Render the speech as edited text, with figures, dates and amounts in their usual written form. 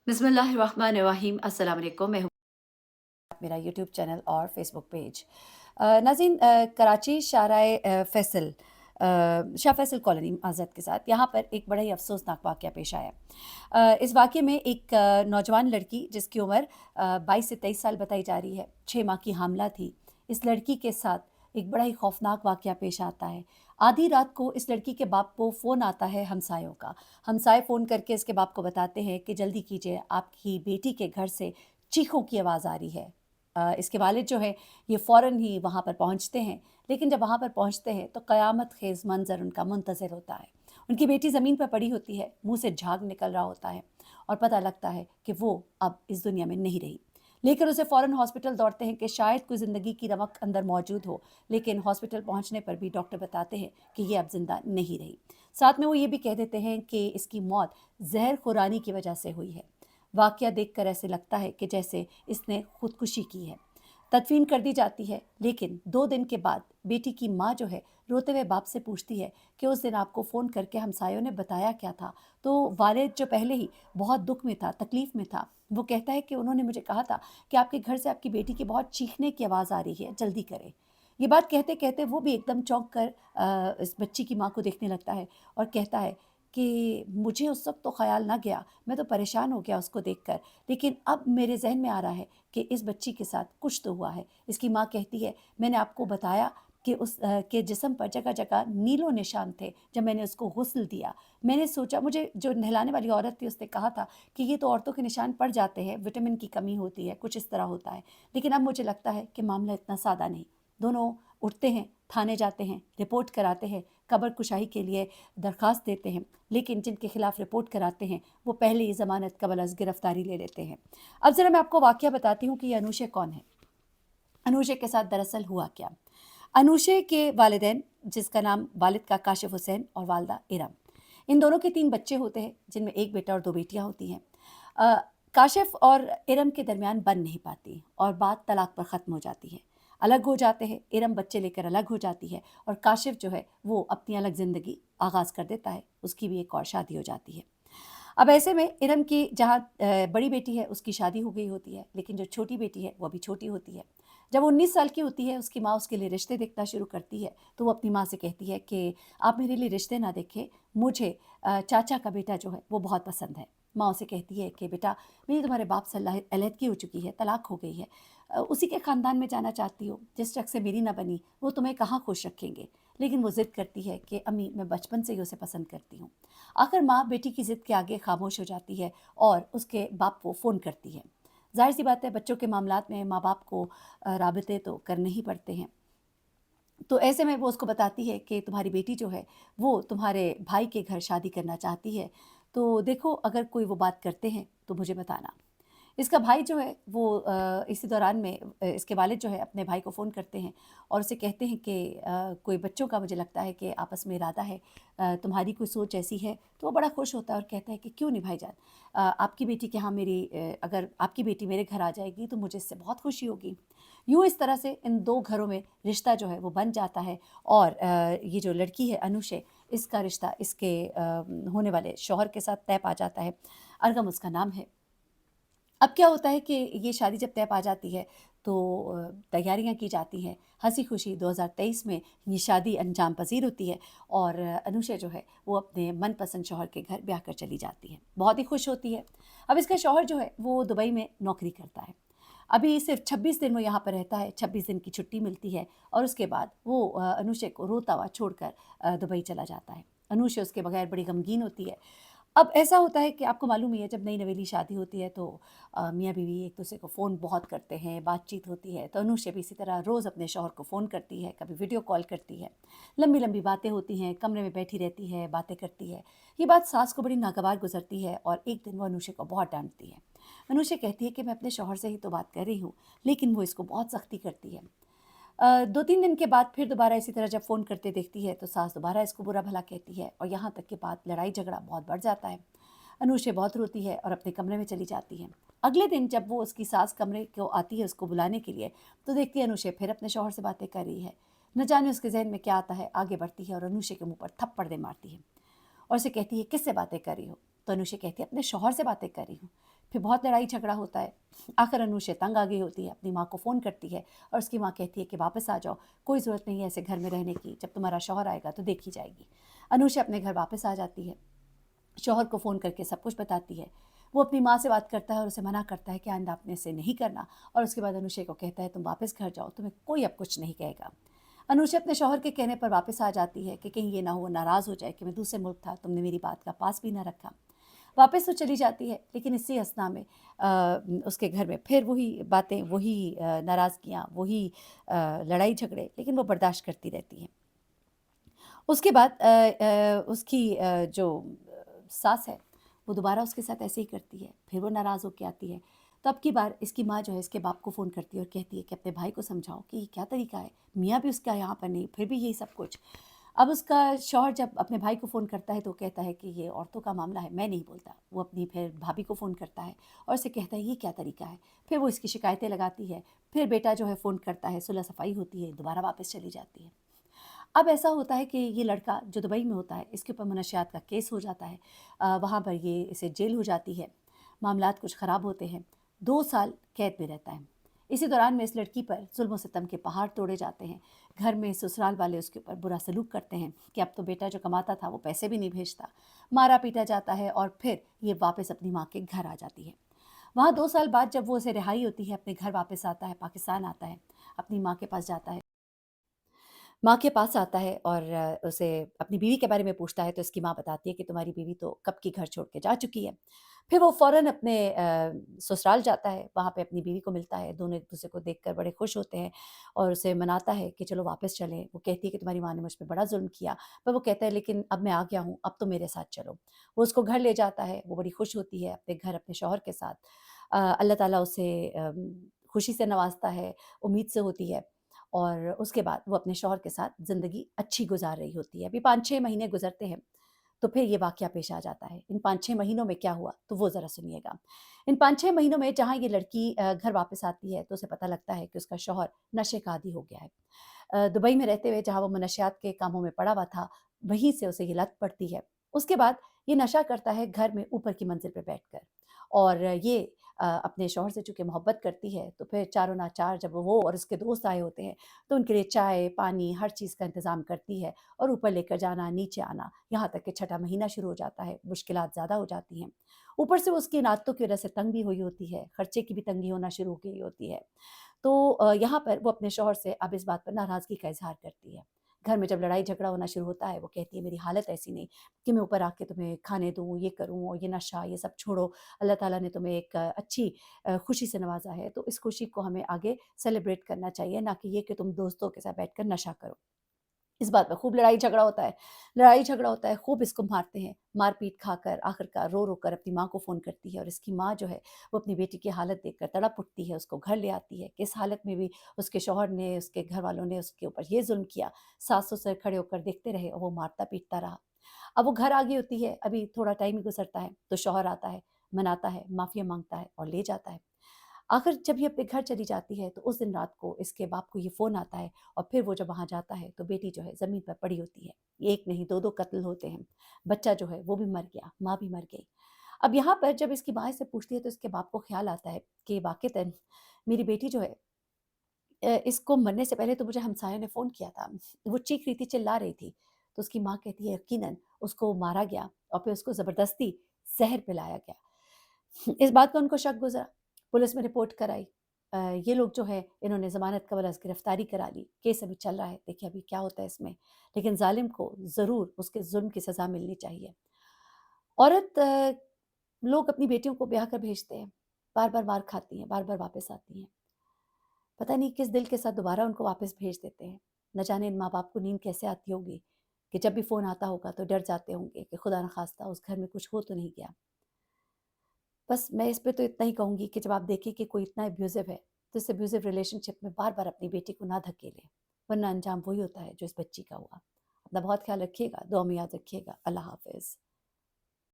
बिस्मिल्लाहिर्रहमानिर्रहीम। अस्सलाम वालेकुम। मैं हूँ मेरा यूट्यूब चैनल और फेसबुक पेज। नाज़रीन, कराची शाह फैसल कॉलोनी आज़ाद के साथ यहाँ पर एक बड़ा ही अफसोसनाक वाक़या पेश आया। इस वाक़ये में एक नौजवान लड़की जिसकी उम्र 22 से 23 साल बताई जा रही है, 6 माह की हामला थी। इस लड़की के साथ एक बड़ा ही खौफनाक वाक़या पेश आता है। आधी रात को इस लड़की के बाप को फ़ोन आता है हमसायों का। हमसाए फ़ोन करके इसके बाप को बताते हैं कि जल्दी कीजिए, आपकी बेटी के घर से चीखों की आवाज़ आ रही है। इसके वालिद जो है ये फ़ौरन ही वहाँ पर पहुँचते हैं, लेकिन जब वहाँ पर पहुँचते हैं तो क़यामत ख़ेज़ मंज़र उनका मुंतज़िर होता है। उनकी बेटी ज़मीन पर पड़ी होती है, मुँह से झाग निकल रहा होता है और पता लगता है कि वो अब इस दुनिया में नहीं रही। लेकर उसे फ़ौरन हॉस्पिटल दौड़ते हैं कि शायद कोई ज़िंदगी की रमक अंदर मौजूद हो, लेकिन हॉस्पिटल पहुँचने पर भी डॉक्टर बताते हैं कि ये अब ज़िंदा नहीं रही। साथ में वो ये भी कह देते हैं कि इसकी मौत ज़हर खुरानी की वजह से हुई है। वाक़या देखकर ऐसे लगता है कि जैसे इसने खुदकुशी की है। तदफ़ीन कर दी जाती है, लेकिन 2 दिन के बाद बेटी की माँ जो है रोते हुए बाप से पूछती है कि उस दिन आपको फ़ोन करके हमसायों ने बताया क्या था? तो वालिद जो पहले ही बहुत दुःख में था, तकलीफ़ में था, वो कहता है कि उन्होंने मुझे कहा था कि आपके घर से आपकी बेटी की बहुत चीखने की आवाज़ आ रही है, जल्दी करें। ये बात कहते-कहते वो भी एकदम चौंक कर इस बच्ची की माँ को देखने लगता है और कहता है कि मुझे उस वक़्त तो ख़याल ना गया, मैं तो परेशान हो गया उसको देखकर, लेकिन अब मेरे ज़हन में आ रहा है कि इस बच्ची के साथ कुछ तो हुआ है। इसकी माँ कहती है, मैंने आपको बताया कि के जिस्म पर जगह-जगह नीलो निशान थे जब मैंने उसको गुस्ल दिया। मैंने सोचा, मुझे जो नहलाने वाली औरत थी उसने कहा था कि ये तो औरतों के निशान पड़ जाते हैं, विटामिन की कमी होती है, कुछ इस तरह होता है। लेकिन अब मुझे लगता है कि मामला इतना सादा नहीं। दोनों उठते हैं, थाने जाते हैं, रिपोर्ट कराते हैं, कब्र कुशाई के लिए दरख्वास्त देते हैं, लेकिन जिनके खिलाफ रिपोर्ट कराते हैं वो पहले ही ज़मानत कबल अज़ गिरफ़्तारी ले लेते हैं। अब ज़रा मैं आपको वाक़या बताती हूँ कि ये अनूशे कौन है। अनूशे के साथ दरअसल हुआ क्या? अनूशे के वालिदैन, जिसका नाम वालिद का काशिफ़ हुसैन और वालिदा इरम, इन दोनों के 3 बच्चे होते हैं, जिनमें 1 बेटा और 2 बेटियाँ होती हैं। अ, काशिफ़ और इरम के दरमियान बन नहीं पाती और बात तलाक पर ख़त्म हो जाती है। अलग हो जाते हैं, इरम बच्चे लेकर अलग हो जाती है और काशिफ़ जो है वो अपनी अलग ज़िंदगी आगाज़ कर देता है, उसकी भी एक और शादी हो जाती है। अब ऐसे में इरम की जहाँ बड़ी बेटी है उसकी शादी हो गई होती है, लेकिन जो छोटी बेटी है वो अभी छोटी होती है। जब वो 19 साल की होती है, उसकी माँ उसके लिए रिश्ते देखना शुरू करती है, तो वो अपनी माँ से कहती है कि आप मेरे लिए रिश्ते ना देखें, मुझे चाचा का बेटा जो है वो बहुत पसंद है। माँ उसे कहती है कि बेटा, मेरी तुम्हारे बाप से अलहदगी हो चुकी है, तलाक हो गई है, उसी के ख़ानदान में जाना चाहती हो, जिस शख्स से मेरी ना बनी वो तुम्हें कहाँ खुश रखेंगे। लेकिन वो ज़िद करती है कि अम्मी, मैं बचपन से ही उसे पसंद करती हूँ। आखिर माँ बेटी की ज़िद के आगे खामोश हो जाती है और उसके बाप को फ़ोन करती है। ज़ाहिर सी बात है, बच्चों के मामलात में माँ बाप को राबिते तो करने ही पड़ते हैं। तो ऐसे में वो उसको बताती है कि तुम्हारी बेटी जो है वो तुम्हारे भाई के घर शादी करना चाहती है, तो देखो अगर कोई वो बात करते हैं तो मुझे बताना। इसका भाई जो है वो इसी दौरान में इसके वालिद जो है अपने भाई को फ़ोन करते हैं और उसे कहते हैं कि कोई बच्चों का मुझे लगता है कि आपस में इरादा है, तुम्हारी कोई सोच ऐसी है। तो वो बड़ा खुश होता है और कहता है कि क्यों नहीं भाईजान, आपकी बेटी के यहाँ अगर आपकी बेटी मेरे घर आ जाएगी तो मुझे इससे बहुत खुशी होगी। यूँ इस तरह से इन 2 घरों में रिश्ता जो है वो बन जाता है और ये जो लड़की है अनुशे, इसका रिश्ता इसके होने वाले शौहर के साथ तय पा जाता है। अरगम उसका नाम है। अब क्या होता है कि ये शादी जब तय पा जाती है तो तैयारियां की जाती हैं। हंसी खुशी 2023 में ये शादी अंजाम पजीर होती है और अनुषा जो है वो अपने मनपसंद शौहर के घर ब्याह कर चली जाती है, बहुत ही खुश होती है। अब इसका शौहर जो है वो दुबई में नौकरी करता है। अभी सिर्फ 26 दिन वो यहाँ पर रहता है, 26 दिन की छुट्टी मिलती है और उसके बाद वो अनुषा को रोता हुआ छोड़कर दुबई चला जाता है। अनुषा उसके बगैर बड़ी गमगीन होती है। अब ऐसा होता है कि आपको मालूम ही है, जब नई नवेली शादी होती है तो मियाँ बीवी एक दूसरे को फ़ोन बहुत करते हैं, बातचीत होती है। तो अनुषा भी इसी तरह रोज़ अपने शौहर को फ़ोन करती है, कभी वीडियो कॉल करती है, लंबी लंबी बातें होती हैं, कमरे में बैठी रहती है, बातें करती है। ये बात सास को बड़ी नागवार गुजरती है और एक दिन वो अनुषा को बहुत डांटती है। अनुषा कहती है कि मैं अपने शौहर से ही तो बात कर रही हूँ, लेकिन वो इसको बहुत सख्ती करती है। 2-3 दिन के बाद फिर दोबारा इसी तरह जब फ़ोन करते देखती है तो सास दोबारा इसको बुरा भला कहती है और यहाँ तक कि बात लड़ाई झगड़ा बहुत बढ़ जाता है। अनुषा बहुत रोती है और अपने कमरे में चली जाती है। अगले दिन जब वो उसकी सास कमरे को आती है उसको बुलाने के लिए, तो देखती है अनुषा फिर अपने शौहर से बातें कर रही है। न जाने उसके ज़हन में क्या आता है, आगे बढ़ती है और अनुषा के मुँह पर थप्पड़ दे मारती है और उसे कहती है, किससे बातें कर रही हो? तो अनुषा कहती है, अपने शौहर से बातें कर रही हूँ। फिर बहुत लड़ाई झगड़ा होता है। आखिर अनुशा तंग आ गई होती है, अपनी माँ को फ़ोन करती है और उसकी माँ कहती है कि वापस आ जाओ, कोई ज़रूरत नहीं है ऐसे घर में रहने की, जब तुम्हारा शौहर आएगा तो देखी जाएगी। अनुशा अपने घर वापस आ जाती है, शौहर को फ़ोन करके सब कुछ बताती है। वो अपनी माँ से बात करता है और उसे मना करता है कि आइंदा आपने ऐसे नहीं करना, और उसके बाद अनुशा को कहता है तुम वापस घर जाओ, तुम्हें कोई अब कुछ नहीं कहेगा। अनुशा अपने शौहर के कहने पर वापस आ जाती है कि कहीं ये ना हो नाराज़ हो जाए कि मैं दूसरे मुल्क था, तुमने मेरी बात का पास भी ना रखा। वापस तो चली जाती है, लेकिन इसी अस्थना में उसके घर में फिर वही बातें, वही नाराज़गियाँ, वही लड़ाई झगड़े, लेकिन वो बर्दाश्त करती रहती हैं। उसके बाद उसकी जो सास है वो दोबारा उसके साथ ऐसे ही करती है, फिर वो नाराज़ होके आती है। तो अब की बार इसकी माँ जो है इसके बाप को फ़ोन करती है और कहती है कि अपने भाई को समझाओ कि ये क्या तरीका है, मियाँ भी उसका यहाँ पर नहीं, फिर भी यही सब कुछ। अब उसका शौहर जब अपने भाई को फ़ोन करता है तो कहता है कि ये औरतों का मामला है, मैं नहीं बोलता। वो अपनी फिर भाभी को फ़ोन करता है और उसे कहता है ये क्या तरीका है। फिर वो इसकी शिकायतें लगाती है, फिर बेटा जो है फ़ोन करता है, सुलह सफ़ाई होती है, दोबारा वापस चली जाती है। अब ऐसा होता है कि ये लड़का जो दुबई में होता है, इसके ऊपर मनशियात का केस हो जाता है। वहाँ पर ये इसे जेल हो जाती है, मामलात कुछ ख़राब होते हैं, 2 साल कैद में रहता है। इसी दौरान में इस लड़की पर ज़ुल्म और सितम के पहाड़ तोड़े जाते हैं। घर में ससुराल वाले उसके ऊपर बुरा सलूक करते हैं कि अब तो बेटा जो कमाता था वो पैसे भी नहीं भेजता। मारा-पीटा जाता है और फिर ये वापस अपनी माँ के घर आ जाती है। वहाँ 2 साल बाद जब वो उसे रिहाई होती है, अपने घर वापस आता है, पाकिस्तान आता है, अपनी माँ के पास जाता है। माँ के पास आता है और उसे अपनी बीवी के बारे में पूछता है तो उसकी माँ बताती है कि तुम्हारी बीवी तो कब की घर छोड़ के जा चुकी है। फिर वो फ़ौरन अपने ससुराल जाता है, वहाँ पे अपनी बीवी को मिलता है, दोनों एक-दूसरे को देखकर बड़े खुश होते हैं और उसे मनाता है कि चलो वापस चलें। वो कहती है कि तुम्हारी माँ ने मुझ पे बड़ा ज़ुल्म किया, पर वो कहता है लेकिन अब मैं आ गया हूँ, अब तो मेरे साथ चलो। वो उसको घर ले जाता है, वो बड़ी खुश होती है अपने घर अपने शौहर के साथ। अल्लाह ताला उसे खुशी से नवाज़ता है, उम्मीद से होती है। और उसके बाद वो अपने शौहर के साथ ज़िंदगी अच्छी गुज़ार रही होती है। अभी 5-6 महीने गुज़रते हैं, तो फिर ये वाक़या पेश आ जाता है। इन 5-6 महीनों में क्या हुआ, तो वो ज़रा सुनिएगा। इन 5-6 महीनों में जहाँ ये लड़की घर वापस आती है, तो उसे पता लगता है कि उसका शौहर नशे का आदी हो गया है। दुबई में रहते हुए जहाँ वो मनशियात के कामों में पड़ा हुआ था, वहीं से उसे ये लत पड़ती है। उसके बाद ये नशा करता है घर में ऊपर की मंज़िल पे बैठकर, और ये अपने शौहर से चूँकि मोहब्बत करती है, तो फिर चारों नाचार जब वो और उसके दोस्त आए होते हैं, तो उनके लिए चाय, पानी, हर चीज़ का इंतज़ाम करती है और ऊपर लेकर जाना, नीचे आना, यहाँ तक कि छठा महीना शुरू हो जाता है, मुश्किलात ज़्यादा हो जाती हैं। ऊपर से वो उसकी इन आदतों की वजह से तंग भी हुई होती है, खर्चे की भी तंगी होना शुरू हो गई होती है। तो यहाँ पर वो अपने शौहर से अब इस बात पर नाराज़गी का इज़हार करती है। घर में जब लड़ाई-झगड़ा होना शुरू होता है, वो कहती है मेरी हालत ऐसी नहीं कि मैं ऊपर आके तुम्हें खाने दूँ, ये करूँ और ये नशा, ये सब छोड़ो। अल्लाह ताला ने तुम्हें एक अच्छी खुशी से नवाज़ा है, तो इस खुशी को हमें आगे सेलिब्रेट करना चाहिए, ना कि ये कि तुम दोस्तों के साथ बैठकर नशा करो। इस बात पे खूब लड़ाई-झगड़ा होता है, खूब इसको मारते हैं। मार-पीट खाकर आखिरकार रो-रो कर अपनी माँ को फ़ोन करती है और इसकी माँ जो है, वो अपनी बेटी की हालत देखकर तड़प उठती है, उसको घर ले आती है कि इस हालत में भी उसके शौहर ने, उसके घरवालों ने उसके ऊपर ये ज़ुल्म किया। सास-ससुर खड़े होकर देखते रहे और वो मारता-पीटता रहा। अब वो घर आ गई होती है, अभी थोड़ा टाइम ही गुज़रता है, तो शौहर आता है, मनाता है, माफ़िया माँगता है और ले जाता है। आखिर जब ये अपने घर चली जाती है, तो उस दिन रात को इसके बाप को ये फ़ोन आता है और फिर वो जब वहाँ जाता है, तो बेटी जो है ज़मीन पर पड़ी होती है। 1 नहीं 2-2 कत्ल होते हैं। बच्चा जो है वो भी मर गया, माँ भी मर गई। अब यहाँ पर जब इसकी माँ इससे पूछती है, तो इसके बाप को ख़्याल आता है कि वाक़ईतन मेरी बेटी जो है, इसको मरने से पहले तो मुझे हमसायों ने फ़ोन किया था। वो चीख रही थी, चिल्ला रही थी। तो उसकी माँ कहती है यकीनन उसको मारा गया और फिर उसको ज़बरदस्ती ज़हर पिलाया गया। इस बात का उनको शक गुज़रा, पुलिस में रिपोर्ट कराई। ये लोग जो है इन्होंने ज़मानत का बदला गिरफ़्तारी करा ली, केस अभी चल रहा है, देखिए अभी क्या होता है इसमें। लेकिन ज़ालिम को ज़रूर उसके ज़ुल्म की सज़ा मिलनी चाहिए। औरत लोग अपनी बेटियों को ब्याह कर भेजते हैं, बार-बार मार खाती हैं, बार-बार वापस आती हैं। पता नहीं किस दिल के साथ दोबारा उनको वापस भेज देते हैं। न जाने इन माँ-बाप को नींद कैसे आती होगी कि जब भी फ़ोन आता होगा तो डर जाते होंगे कि खुदा न ख़ास्ता उस घर में कुछ हो तो नहीं गया। बस मैं इस पे तो इतना ही कहूँगी कि जब आप देखें कि कोई इतना अब्यूज़िव है, तो इस अब्यूज़िव रिलेशनशिप में बार-बार अपनी बेटी को ना धकेलें, वरना अंजाम वही होता है जो इस बच्ची का हुआ। अपना बहुत ख़्याल रखिएगा, दुआ में याद रखिएगा। अल्लाह हाफ़िज़।